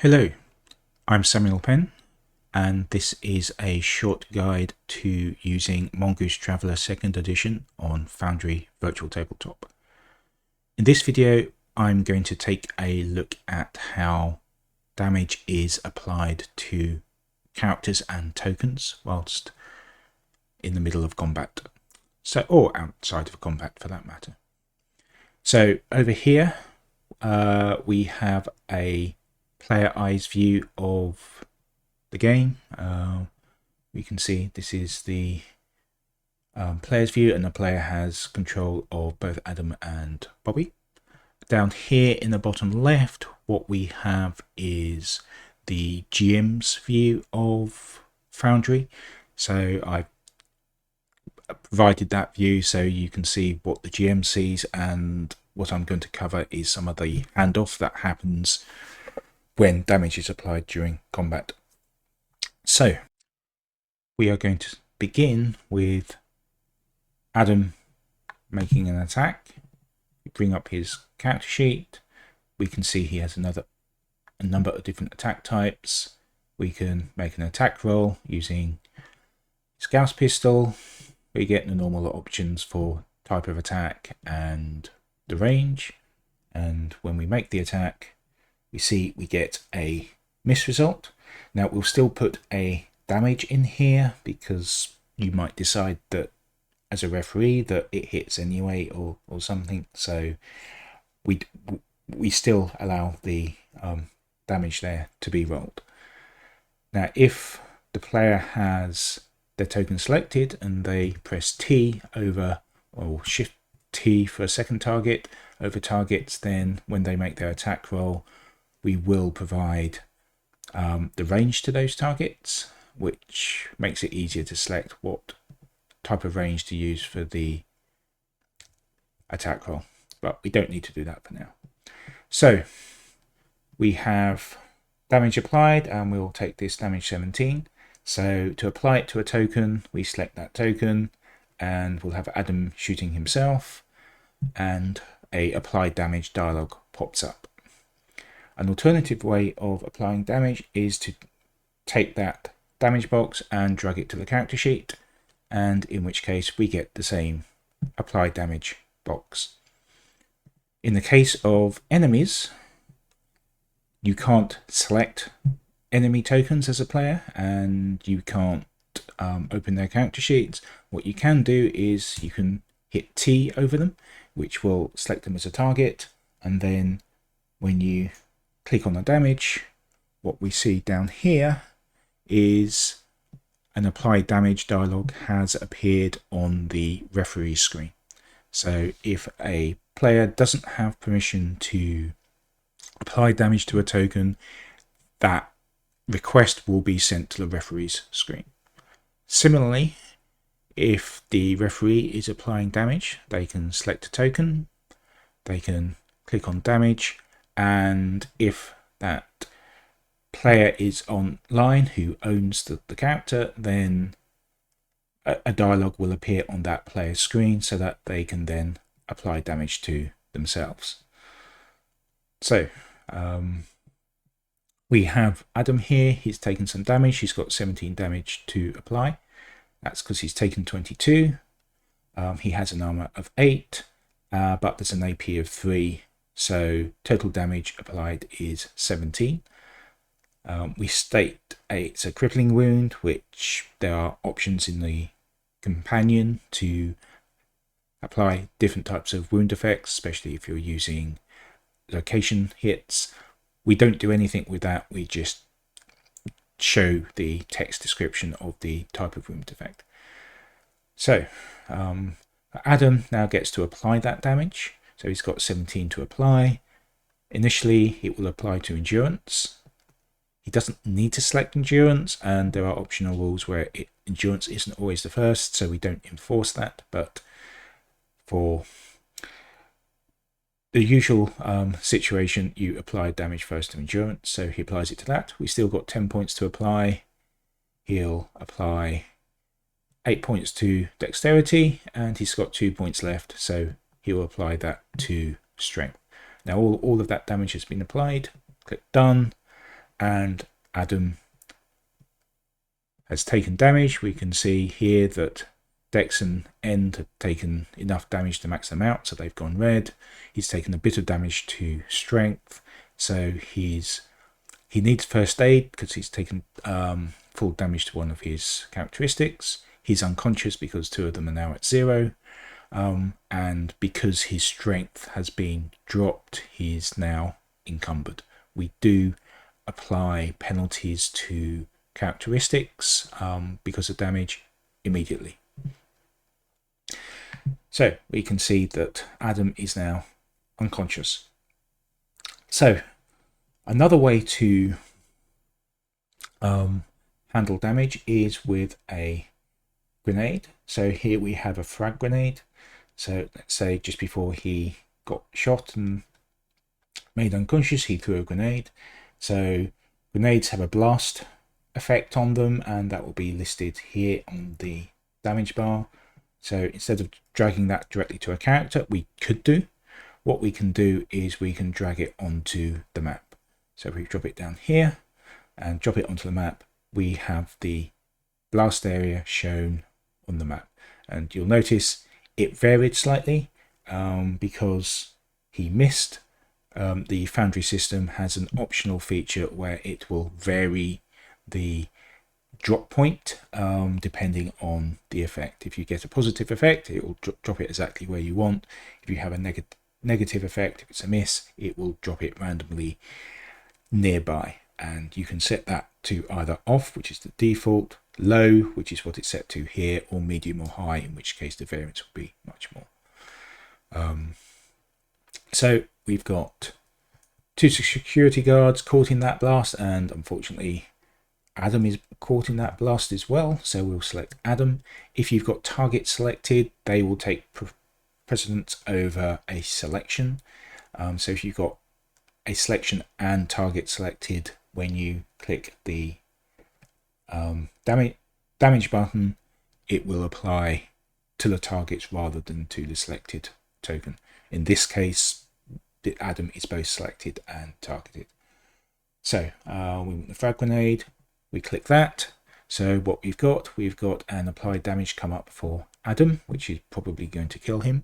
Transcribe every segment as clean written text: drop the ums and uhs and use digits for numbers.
Hello, I'm Samuel Penn, and this is a short guide to using Mongoose Traveller 2nd edition on Foundry Virtual Tabletop. In this video, I'm going to take a look at how damage is applied to characters and tokens whilst in the middle of combat, or outside of combat for that matter. So over here, we have a player eyes view of the game. We can see this is the player's view, and the player has control of both Adam and Bobby. Down here in the bottom left, what we have is the GM's view of Foundry. So I provided that view so you can see what the GM sees, and what I'm going to cover is some of the handoff that happens when damage is applied during combat. So we are going to begin with Adam making an attack. We bring up his character sheet. We can see he has a number of different attack types. We can make an attack roll using his Gauss pistol. We get the normal options for type of attack and the range. And when we make the attack, we see we get a miss result. Now we'll still put a damage in here because you might decide that as a referee that it hits anyway or something. So we still allow the damage there to be rolled. Now if the player has their token selected and they press T over, or Shift T for a second target over targets, then when they make their attack roll, we will provide the range to those targets, which makes it easier to select what type of range to use for the attack roll. But we don't need to do that for now. So we have damage applied, and we'll take this damage 17. So to apply it to a token, we select that token, and we'll have Adam shooting himself, and a applied damage dialog pops up. An alternative way of applying damage is to take that damage box and drag it to the character sheet, and in which case we get the same applied damage box. In the case of enemies, you can't select enemy tokens as a player, and you can't open their character sheets. What you can do is you can hit T over them, which will select them as a target, and then when you click on the damage, what we see down here is an applied damage dialog has appeared on the referee screen. So if a player doesn't have permission to apply damage to a token, that request will be sent to the referee's screen. Similarly, if the referee is applying damage, they can select a token, they can click on damage, and if that player is online who owns the character, then a dialog will appear on that player's screen so that they can then apply damage to themselves. So we have Adam here. He's taken some damage. He's got 17 damage to apply. That's because he's taken 22. He has an armor of 8, but there's an AP of 3. So total damage applied is 17. We state it's a crippling wound, which there are options in the companion to apply different types of wound effects, especially if you're using location hits. We don't do anything with that. We just show the text description of the type of wound effect. So Adam now gets to apply that damage. So he's got 17 to apply. Initially, it will apply to endurance. He doesn't need to select endurance, and there are optional rules where endurance isn't always the first, so we don't enforce that. But for the usual situation, you apply damage first to endurance, so he applies it to that. We still got 10 points to apply. He'll apply 8 points to dexterity, and he's got 2 points left, so he will apply that to strength. Now all of that damage has been applied. Click done, and Adam has taken damage. We can see here that Dex and End have taken enough damage to max them out, so they've gone red. He's taken a bit of damage to strength, so he needs first aid because he's taken full damage to one of his characteristics. He's unconscious because 2 of them are now at 0, and because his strength has been dropped, he's now encumbered. We do apply penalties to characteristics because of damage immediately. So we can see that Adam is now unconscious. So another way to handle damage is with a grenade. So here we have a frag grenade. So let's say just before he got shot and made unconscious, he threw a grenade. So grenades have a blast effect on them, and that will be listed here on the damage bar. So instead of dragging that directly to a character, what we can do is we can drag it onto the map. So if we drop it down here and drop it onto the map, we have the blast area shown on the map. And you'll notice it varied slightly because he missed. The Foundry system has an optional feature where it will vary the drop point depending on the effect. If you get a positive effect, it will drop it exactly where you want. If you have a negative effect, if it's a miss, it will drop it randomly nearby, and you can set that to either off, which is the default, low, which is what it's set to here, or medium or high, in which case the variance will be much more. So we've got 2 security guards caught in that blast, and unfortunately Adam is caught in that blast as well, so we'll select Adam. If you've got target selected, they will take precedence over a selection. So if you've got a selection and target selected, when you click the damage button, it will apply to the targets rather than to the selected token. In this case, the Adam is both selected and targeted. So we want the frag grenade. We click that. So what we've got an applied damage come up for Adam, which is probably going to kill him.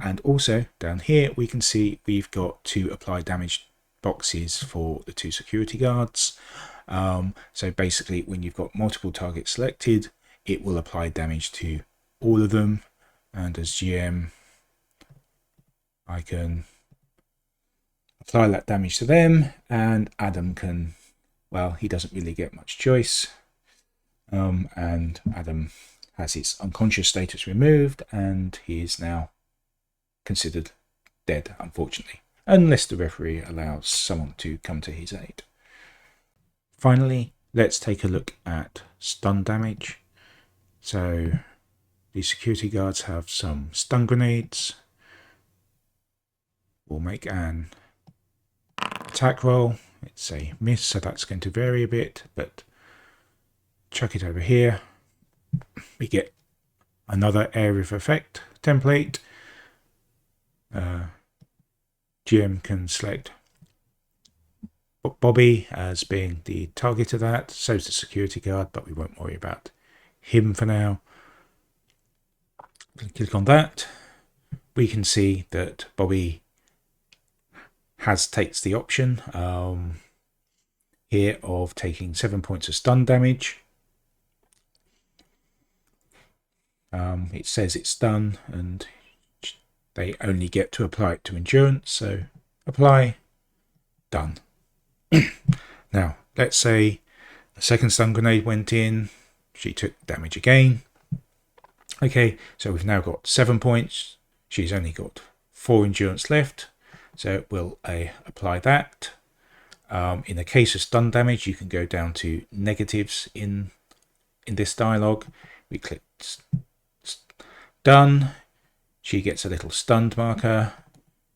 And also down here we can see we've got 2 applied damage boxes for the 2 security guards. So basically when you've got multiple targets selected, it will apply damage to all of them. And as GM, I can apply that damage to them, and Adam can, well, he doesn't really get much choice. And Adam has his unconscious status removed, and he is now considered dead, unfortunately, unless the referee allows someone to come to his aid. Finally, let's take a look at stun damage. So the security guards have some stun grenades. We'll make an attack roll. It's a miss, so that's going to vary a bit, but chuck it over here. We get another area of effect template. GM can select Bobby as being the target of that, so is the security guard, but we won't worry about him for now. Click on that. We can see that Bobby takes the option here of taking 7 points of stun damage. It says it's done, and they only get to apply it to endurance, so apply, done. Now let's say the second stun grenade went in, she took damage again. Okay, so we've now got 7 points, she's only got 4 endurance left, so we'll apply that. In the case of stun damage, you can go down to negatives in this dialog. We click done. She gets a little stunned marker.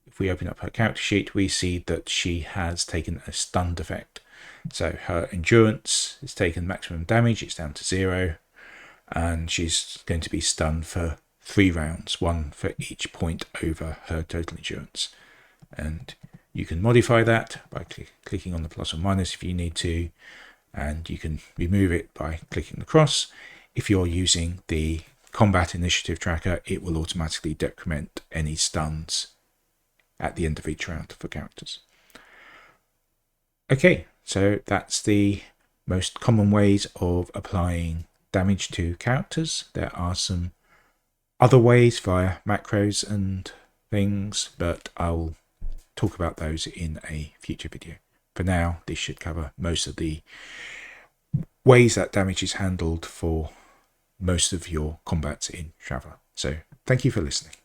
If we open up her character sheet, we see that she has taken a stunned effect. So her endurance has taken maximum damage, it's down to 0, and she's going to be stunned for 3 rounds, 1 for each point over her total endurance. And You can modify that by clicking on the plus or minus if you need to, and you can remove it by clicking the cross. If you're using the combat initiative tracker, it will automatically decrement any stuns at the end of each round for characters. Okay, so that's the most common ways of applying damage to characters. There are some other ways via macros and things, but I'll talk about those in a future video. For now, this should cover most of the ways that damage is handled for most of your combats in Traveller. So thank you for listening.